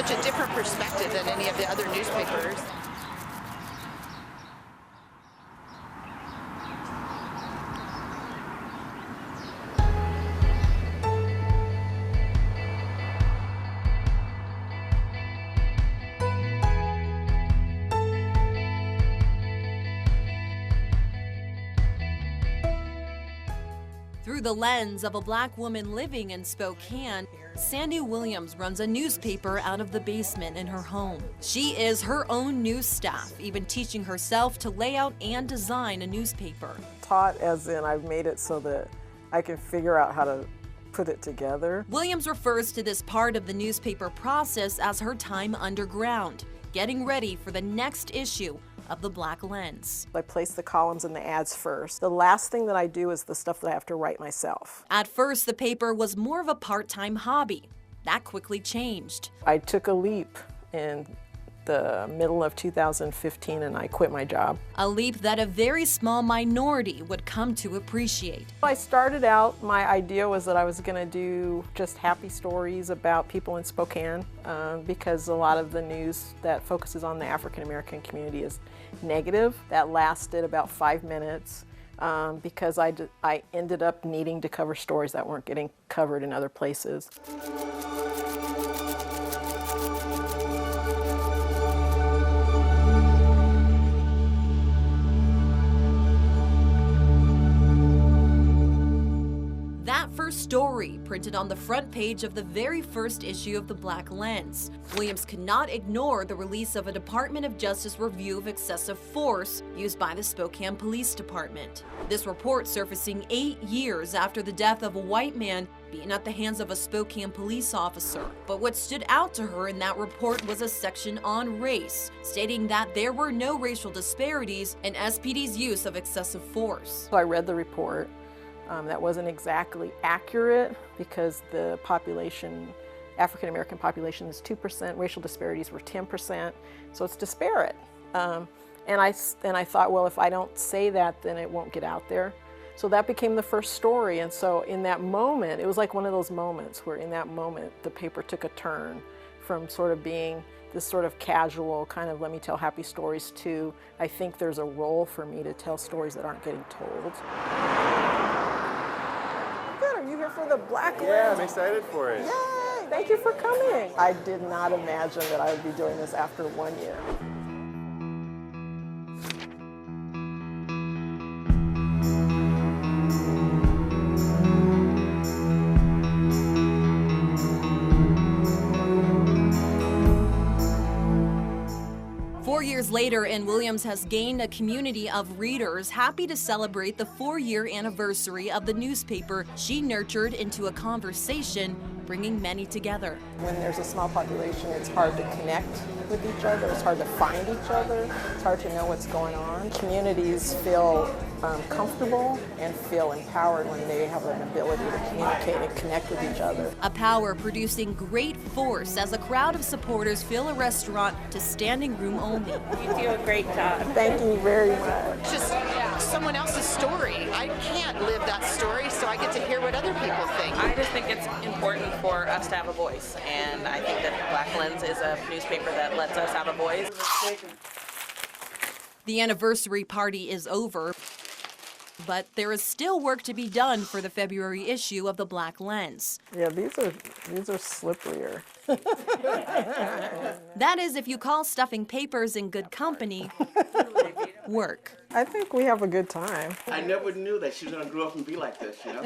such a different perspective than any of the other newspapers. Through the lens of a Black woman living in Spokane, Sandy Williams runs a newspaper out of the basement in her home. She is her own news staff, even teaching herself to lay out and design a newspaper. Taught as in I've made it so that I can figure out how to put it together. Williams refers to this part of the newspaper process as her time underground, getting ready for the next issue of the Black Lens. I place the columns and the ads first. The last thing that I do is the stuff that I have to write myself. At first, the paper was more of a part-time hobby. That quickly changed. I took a leap in the middle of 2015 and I quit my job. A leap that a very small minority would come to appreciate. I started out, my idea was that I was going to do just happy stories about people in Spokane because a lot of the news that focuses on the African American community is negative. That lasted about 5 minutes because I ended up needing to cover stories that weren't getting covered in other places. Story printed on the front page of the very first issue of the Black Lens. Williams could not ignore the release of a Department of Justice review of excessive force used by the Spokane Police Department. This report surfacing 8 years after the death of a white man beaten at the hands of a Spokane police officer. But what stood out to her in that report was a section on race, stating that there were no racial disparities in SPD's use of excessive force. So I read the report. That wasn't exactly accurate because the population, African American population is 2%, racial disparities were 10%, so it's disparate. And I thought, well, if I don't say that, then it won't get out there. So that became the first story, and so in that moment, it was like one of those moments where in that moment, the paper took a turn from sort of being this sort of casual kind of let me tell happy stories to I think there's a role for me to tell stories that aren't getting told. Are you here for the Black Lens? Yeah, I'm excited for it. Yay! Thank you for coming. I did not imagine that I would be doing this after 1 year. 4 years later, and Williams has gained a community of readers happy to celebrate the 4-year anniversary of the newspaper she nurtured into a conversation, bringing many together. When there's a small population, it's hard to connect with each other, it's hard to find each other, it's hard to know what's going on. Communities feel comfortable and feel empowered when they have an ability to communicate and connect with each other. A power producing great force as a crowd of supporters fill a restaurant to standing room only. You do a great job. Thank you very much. Just someone else's story. I can't live that story, so I get to hear what other people think. I just think it's important for us to have a voice, and I think that Black Lens is a newspaper that lets us have a voice. The anniversary party is over, but there is still work to be done for the February issue of the Black Lens. Yeah, these are slipperier. That is, if you call stuffing papers in good company work. I think we have a good time. I never knew that she was going to grow up and be like this, you know?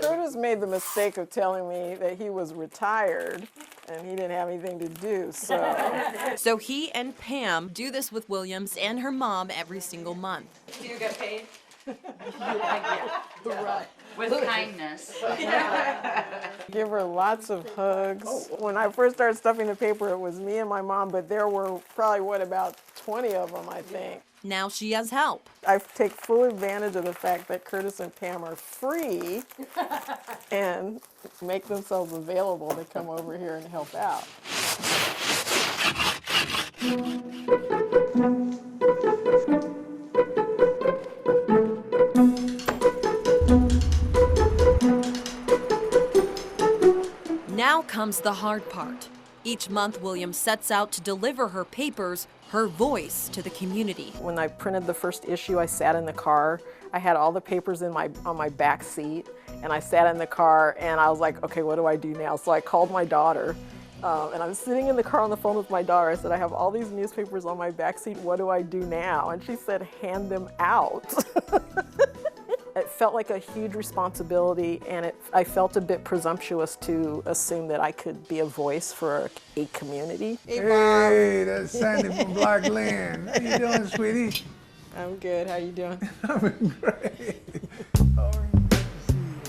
Curtis made the mistake of telling me that he was retired and he didn't have anything to do, so. So he and Pam do this with Williams and her mom every single month. Do you get paid? Right. With kindness. Give her lots of hugs. When I first started stuffing the paper, it was me and my mom, but there were probably, about 20 of them, I think. Now she has help. I take full advantage of the fact that Curtis and Pam are free and make themselves available to come over here and help out. Now comes the hard part. Each month, Williams sets out to deliver her papers, her voice, to the community. When I printed the first issue, I sat in the car. I had all the papers on my back seat, and I sat in the car, and I was like, okay, what do I do now? So I called my daughter, and I was sitting in the car on the phone with my daughter. I said, I have all these newspapers on my back seat. What do I do now? And she said, hand them out. It felt like a huge responsibility, and I felt a bit presumptuous to assume that I could be a voice for a community. Hey, that's Sandy from Black Lynn. How you doing, sweetie? I'm good. How you doing? I'm great. Oh, good to see you.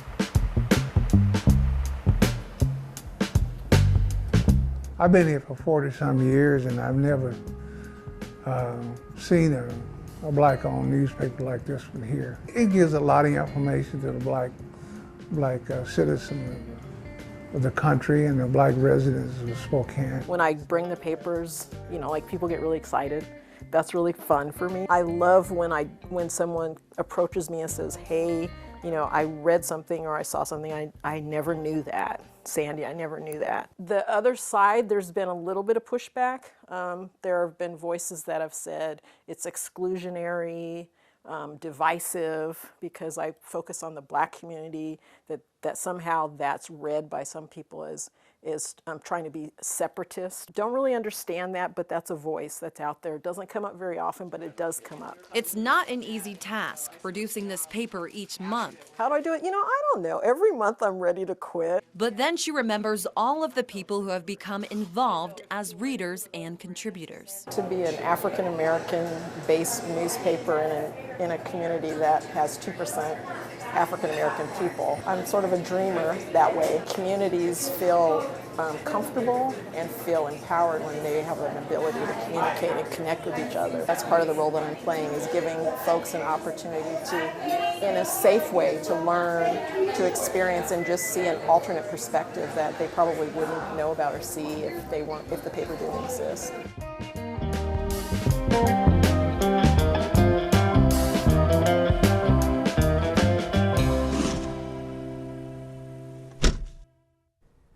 I've been here for 40-some years, and I've never seen a black-owned newspaper like this one here. It gives a lot of information to the black citizens of the country and the black residents of Spokane. When I bring the papers, you know, like people get really excited. That's really fun for me. I love when someone approaches me and says, hey, you know, I read something or I saw something, I never knew that. Sandy, I never knew that. The other side, there's been a little bit of pushback. There have been voices that have said it's exclusionary, divisive, because I focus on the black community, that somehow that's read by some people as trying to be separatist. Don't really understand that, but that's a voice that's out there. It doesn't come up very often, but it does come up. It's not an easy task, producing this paper each month. How do I do it? You know, I don't know. Every month I'm ready to quit. But then she remembers all of the people who have become involved as readers and contributors. To be an African-American based newspaper in a community that has 2% African-American people, I'm sort of a dreamer that way. Communities feel comfortable and feel empowered when they have an ability to communicate and connect with each other. That's part of the role that I'm playing, is giving folks an opportunity to, in a safe way, to learn, to experience, and just see an alternate perspective that they probably wouldn't know about or see if the paper didn't exist.